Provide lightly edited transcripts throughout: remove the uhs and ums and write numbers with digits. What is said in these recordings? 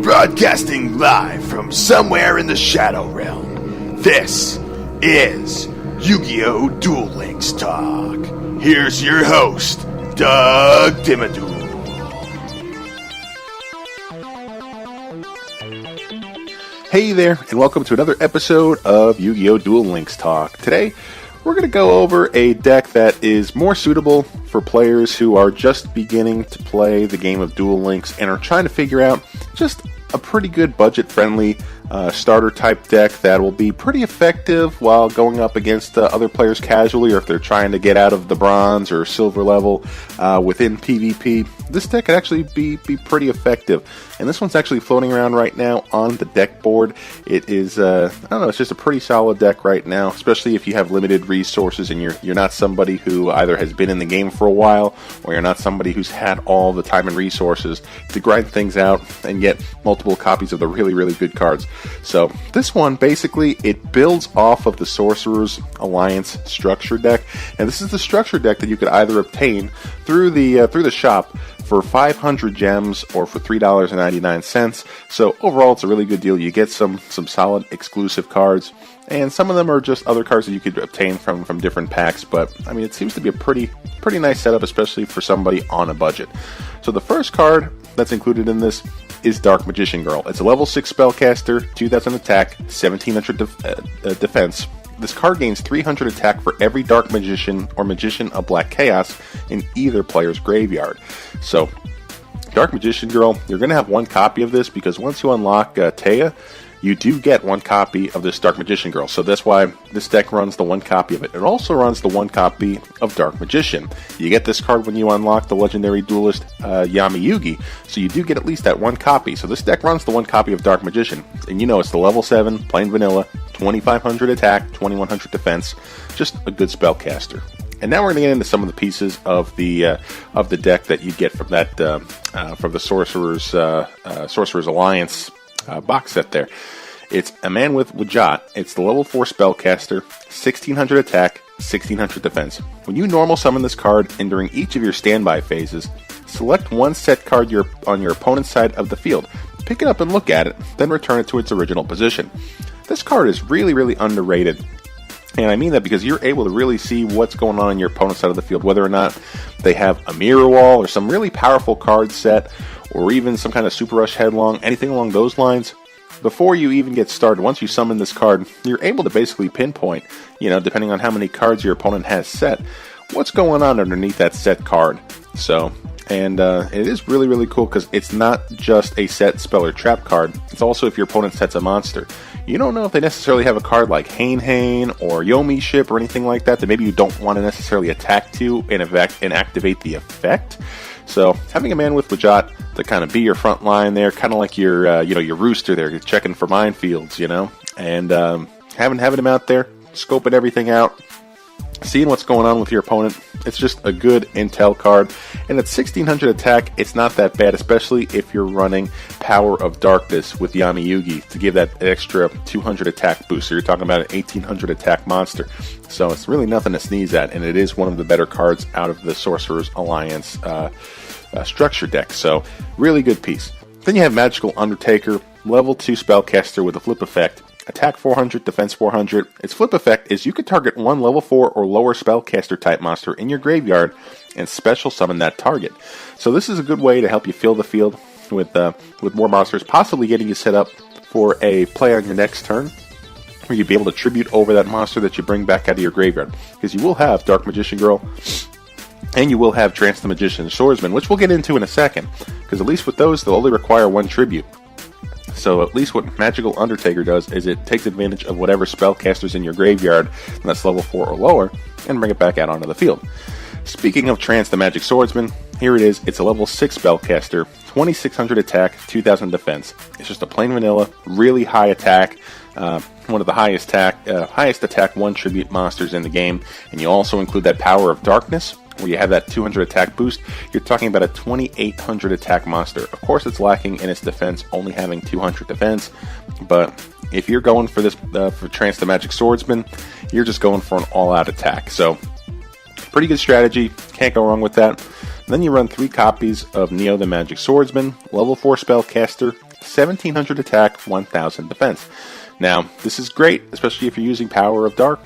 Broadcasting live from somewhere in the Shadow Realm, this is YuGiOh Duel Links Talk. Here's your host, Doug Dimmadoo. Hey there, and welcome to another episode of YuGiOh Duel Links Talk. Today, we're going to go over a deck that is more suitable for players who are just beginning to play the game of Duel Links and are trying to figure out just a pretty good budget-friendly starter type deck that will be pretty effective while going up against other players casually, or if they're trying to get out of the bronze or silver level within PvP. This deck could actually be pretty effective, and this one's actually floating around right now on the deck board. It is, I don't know, it's just a pretty solid deck right now, especially if you have limited resources and you're not somebody who either has been in the game for a while, or you're not somebody who's had all the time and resources to grind things out and get multiple copies of the really good cards. So this one, basically, it builds off of the Sorcerer's Alliance structure deck, and this is the structure deck that you could either obtain through the shop for 500 gems or for $3.99. So overall, it's a really good deal. You get some solid exclusive cards, and some of them are just other cards that you could obtain from different packs. But I mean, it seems to be a pretty nice setup, especially for somebody on a budget. So the first card that's included in this is Dark Magician Girl. It's a level 6 spellcaster, 2000 attack, 1700 defense. This card gains 300 attack for every Dark Magician or Magician of Black Chaos in either player's graveyard. So, Dark Magician Girl, you're going to have one copy of this because once you unlock Taya, you do get one copy of this Dark Magician Girl. So that's why this deck runs the one copy of it. It also runs the one copy of Dark Magician. You get this card when you unlock the legendary duelist YuGiOh, so you do get at least that one copy. So this deck runs the one copy of Dark Magician, and you know it's the level 7, plain vanilla, 2500 attack, 2100 defense, just a good spellcaster. And now we're going to get into some of the pieces of the deck that you get from that from the Sorcerer's Alliance box set there. It's a man with YuGiOh. It's the level 4 spellcaster, 1600 attack, 1600 defense. When you normal summon this card, and during each of your standby phases, select one set card on your opponent's side of the field. Pick it up and look at it, then return it to its original position. This card is really underrated. And I mean that because you're able to really see what's going on your opponent's side of the field, whether or not they have a mirror wall or some really powerful card set, or even some kind of Super Rush Headlong, anything along those lines. Before you even get started, once you summon this card, you're able to basically pinpoint, depending on how many cards your opponent has set, what's going on underneath that set card. So, and it is really cool because it's not just a set spell or trap card. It's also if your opponent sets a monster. You don't know if they necessarily have a card like Hane or Yomi Ship or anything like that maybe you don't want to necessarily attack to and activate the effect. So having a man with YuGiOh to kind of be your front line there, kind of like your your rooster there, you're checking for minefields, and having him out there, scoping everything out, seeing what's going on with your opponent. It's just a good intel card. And at 1600 attack, it's not that bad, especially if you're running Power of Darkness with YuGiOh to give that extra 200 attack boost. So you're talking about an 1800 attack monster. So it's really nothing to sneeze at, and it is one of the better cards out of the Sorcerer's Alliance structure deck. So really good piece. Then you have Magical Undertaker, level 2 spellcaster with a flip effect. Attack 400, defense 400. Its flip effect is you could target one level 4 or lower spellcaster type monster in your graveyard and special summon that target. So this is a good way to help you fill the field with more monsters, possibly getting you set up for a play on your next turn, where you'll be able to tribute over that monster that you bring back out of your graveyard. Because you will have Dark Magician Girl, and you will have Trance the Magician Swordsman, which we'll get into in a second. Because at least with those, they'll only require one tribute. So at least what Magical Undertaker does is it takes advantage of whatever spellcaster's in your graveyard that's level 4 or lower and bring it back out onto the field. Speaking of Trance the Magic Swordsman, here it is. It's a level 6 spellcaster, 2600 attack, 2000 defense. It's just a plain vanilla, really high attack, one of the highest attack 1 tribute monsters in the game, and you also include that Power of Darkness, where you have that 200 attack boost. You're talking about a 2800 attack monster. Of course, it's lacking in its defense, only having 200 defense, but if you're going for this for Trance the Magic Swordsman, you're just going for an all-out attack. So pretty good strategy, can't go wrong with that. Then you run 3 copies of Neo the Magic Swordsman, level 4 spellcaster, 1700 attack, 1000 defense. Now, this is great, especially if you're using Power of Dark,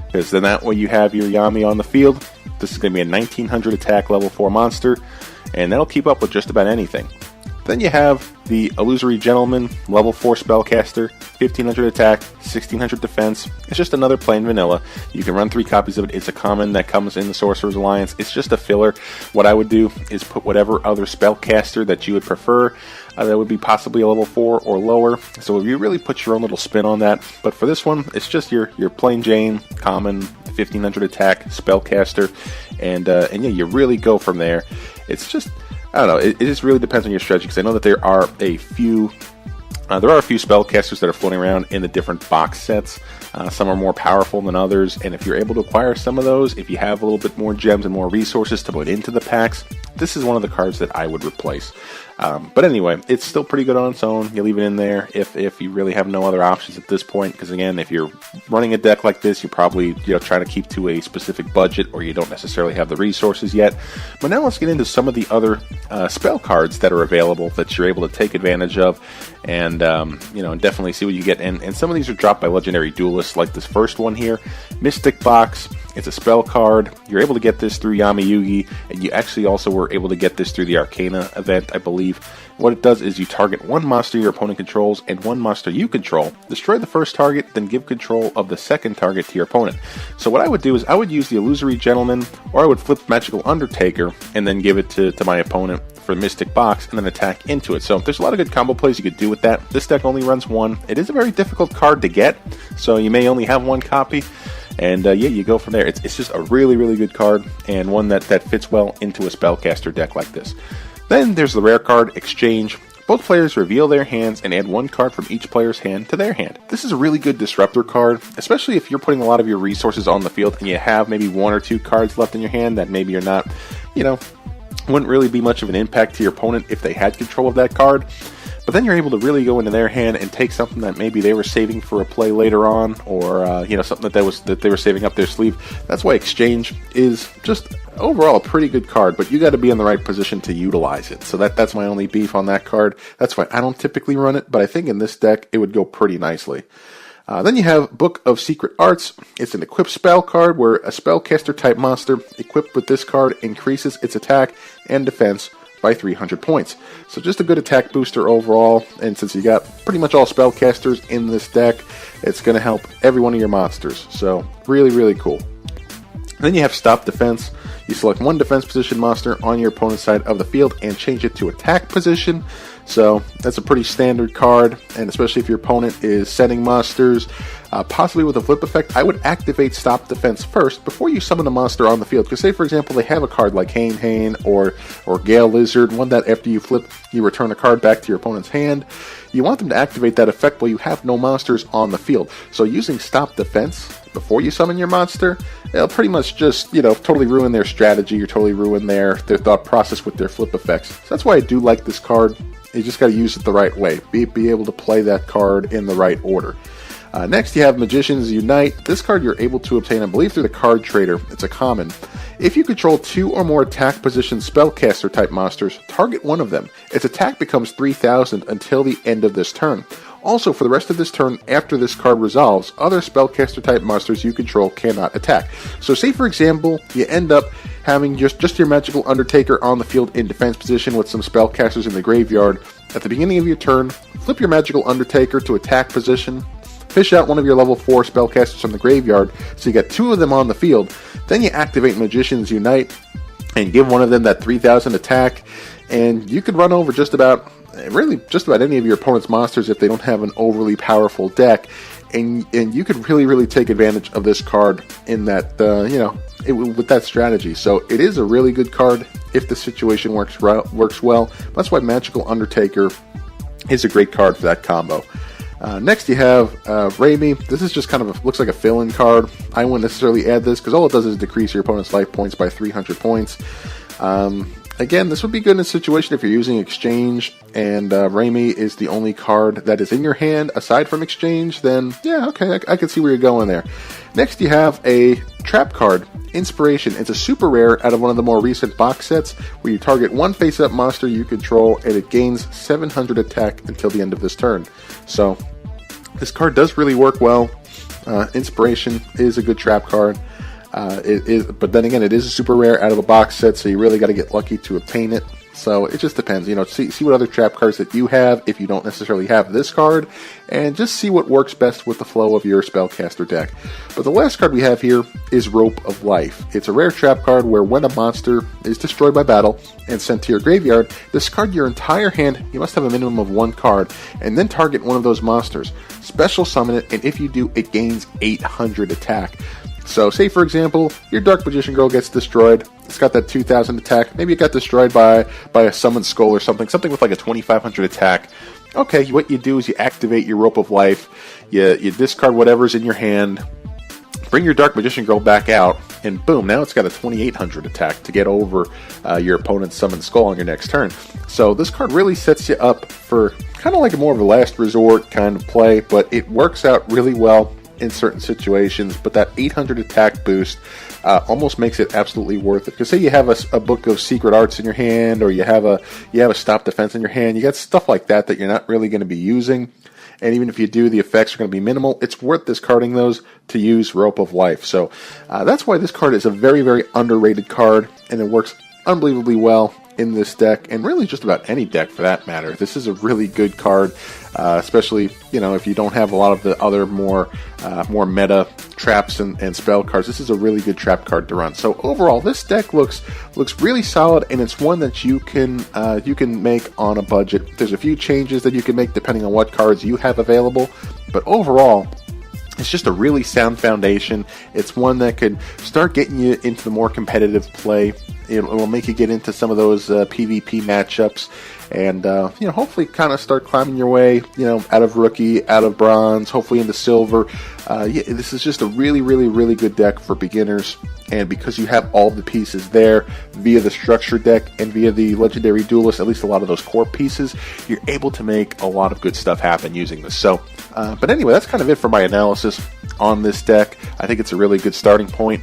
because then that way you have your Yami on the field. This is going to be a 1900 attack level 4 monster, and that'll keep up with just about anything. Then you have the Illusory Gentleman, level 4 spellcaster, 1500 attack, 1600 defense. It's just another plain vanilla. You can run 3 copies of it. It's a common that comes in the Sorcerer's Alliance. It's just a filler. What I would do is put whatever other spellcaster that you would prefer. That would be possibly a level 4 or lower. So you really put your own little spin on that. But for this one, it's just your plain Jane, common, 1500 attack spellcaster. And yeah, you really go from there. It's just, I don't know, it just really depends on your strategy, because I know that there are a few spellcasters that are floating around in the different box sets. Some are more powerful than others, and if you're able to acquire some of those, if you have a little bit more gems and more resources to put into the packs, this is one of the cards that I would replace. But anyway, it's still pretty good on its own. You leave it in there if you really have no other options at this point, because again, if you're running a deck like this, you're probably trying to keep to a specific budget, or you don't necessarily have the resources yet. But now let's get into some of the other spell cards that are available that you're able to take advantage of, and definitely see what you get. And some of these are dropped by legendary duelists, like this first one here, Mystic Box. It's a spell card. You're able to get this through Yami Yugi, and you actually also were able to get this through the Arcana event, I believe. What it does is you target one monster your opponent controls and one monster you control, destroy the first target, then give control of the second target to your opponent. So what I would do is I would use the Illusory Gentleman, or I would flip Magical Undertaker and then give it to my opponent for Mystic Box and then attack into it. So there's a lot of good combo plays you could do with that. This deck only runs 1. It is a very difficult card to get, so you may only have 1 copy. And yeah, you go from there. It's just a really, really good card, and one that fits well into a spellcaster deck like this. Then there's the rare card, Exchange. Both players reveal their hands and add 1 card from each player's hand to their hand. This is a really good disruptor card, especially if you're putting a lot of your resources on the field and you have maybe 1 or 2 cards left in your hand that maybe you're not, wouldn't really be much of an impact to your opponent if they had control of that card. But then you're able to really go into their hand and take something that maybe they were saving for a play later on, or something that they were saving up their sleeve. That's why Exchange is just overall a pretty good card, but you got to be in the right position to utilize it. So that's my only beef on that card. That's why I don't typically run it, but I think in this deck it would go pretty nicely. Then you have Book of Secret Arts. It's an equipped spell card where a spellcaster type monster equipped with this card increases its attack and defense by 300 points. So just a good attack booster overall, and since you got pretty much all spellcasters in this deck, it's going to help every one of your monsters. So really, really cool. Then you have Stop Defense. You select 1 defense position monster on your opponent's side of the field and change it to attack position. So that's a pretty standard card, and especially if your opponent is sending monsters, possibly with a flip effect, I would activate Stop Defense first before you summon a monster on the field. Because say, for example, they have a card like Hane or Gale Lizard, one that after you flip, you return a card back to your opponent's hand. You want them to activate that effect while you have no monsters on the field. So using Stop Defense before you summon your monster, it'll pretty much just, totally ruin their strategy or totally ruin their thought process with their flip effects. So that's why I do like this card. You just got to use it the right way. Be able to play that card in the right order. Next, you have Magicians Unite. This card you're able to obtain, I believe, through the Card Trader. It's a common. If you control 2 or more attack position spellcaster type monsters, target one of them. Its attack becomes 3,000 until the end of this turn. Also, for the rest of this turn, after this card resolves, other spellcaster type monsters you control cannot attack. So say, for example, you end up having just your Magical Undertaker on the field in defense position with some spellcasters in the graveyard. At the beginning of your turn, flip your Magical Undertaker to attack position, fish out one of your level 4 spellcasters from the graveyard, so you got 2 of them on the field. Then you activate Magicians Unite and give one of them that 3,000 attack, and you could run over just about any of your opponent's monsters if they don't have an overly powerful deck, and you could really take advantage of this card in that with that strategy. So it is a really good card if the situation works well. That's why Magical Undertaker is a great card for that combo. Next you have Raimi. This is just kind of looks like a fill-in card. I wouldn't necessarily add this because all it does is decrease your opponent's life points by 300 points. again, this would be good in a situation if you're using Exchange and Raimi is the only card that is in your hand aside from Exchange, then yeah, okay, I can see where you're going there. Next, you have a trap card, Inspiration. It's a super rare out of one of the more recent box sets where you target one face-up monster you control and it gains 700 attack until the end of this turn. So, this card does really work well. Inspiration is a good trap card. But then again, it is a super rare out of a box set, so you really got to get lucky to obtain it. So it just depends, see what other trap cards that you have if you don't necessarily have this card, and just see what works best with the flow of your spellcaster deck. But the last card we have here is Rope of Life. It's a rare trap card where when a monster is destroyed by battle and sent to your graveyard, discard your entire hand. You must have a minimum of one card, and then target one of those monsters. Special summon it, and if you do, it gains 800 attack. So, say for example, your Dark Magician Girl gets destroyed. It's got that 2,000 attack. Maybe it got destroyed by a Summoned Skull or something with like a 2,500 attack. Okay, what you do is you activate your Rope of Life. You discard whatever's in your hand. Bring your Dark Magician Girl back out, and boom, now it's got a 2,800 attack to get over your opponent's Summoned Skull on your next turn. So this card really sets you up for kind of like more of a last resort kind of play, but it works out really well in certain situations. But that 800 attack boost almost makes it absolutely worth it. Because say you have a book of secret arts in your hand, or you have a stop defense in your hand, you got stuff like that you're not really going to be using. And even if you do, the effects are going to be minimal. It's worth discarding those to use Rope of Life. So that's why this card is a very, very underrated card, and it works unbelievably well in this deck, and really just about any deck for that matter. This is a really good card, especially if you don't have a lot of the other more meta traps and spell cards. This is a really good trap card to run. So overall, this deck looks really solid, and it's one that you can make on a budget. There's a few changes that you can make depending on what cards you have available, but overall, it's just a really sound foundation. It's one that could start getting you into the more competitive play. It will make you get into some of those PvP matchups, and hopefully kind of start climbing your way, out of rookie, out of bronze, hopefully into silver. This is just a really, really, really good deck for beginners, and because you have all the pieces there via the structure deck and via the legendary duelist, at least a lot of those core pieces, you're able to make a lot of good stuff happen using this. So, but anyway, that's kind of it for my analysis on this deck. I think it's a really good starting point.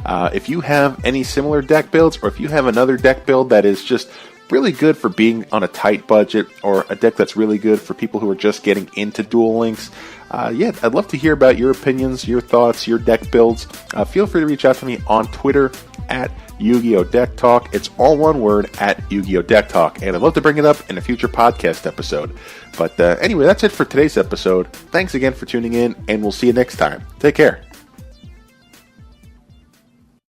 If you have any similar deck builds, or if you have another deck build that is just really good for being on a tight budget, or a deck that's really good for people who are just getting into Duel Links, I'd love to hear about your opinions, your thoughts, your deck builds. Feel free to reach out to me on Twitter at YuGiOh Deck Talk. It's all one word, at YuGiOh Deck Talk, and I'd love to bring it up in a future podcast episode. But anyway, that's it for today's episode. Thanks again for tuning in, and we'll see you next time. Take care.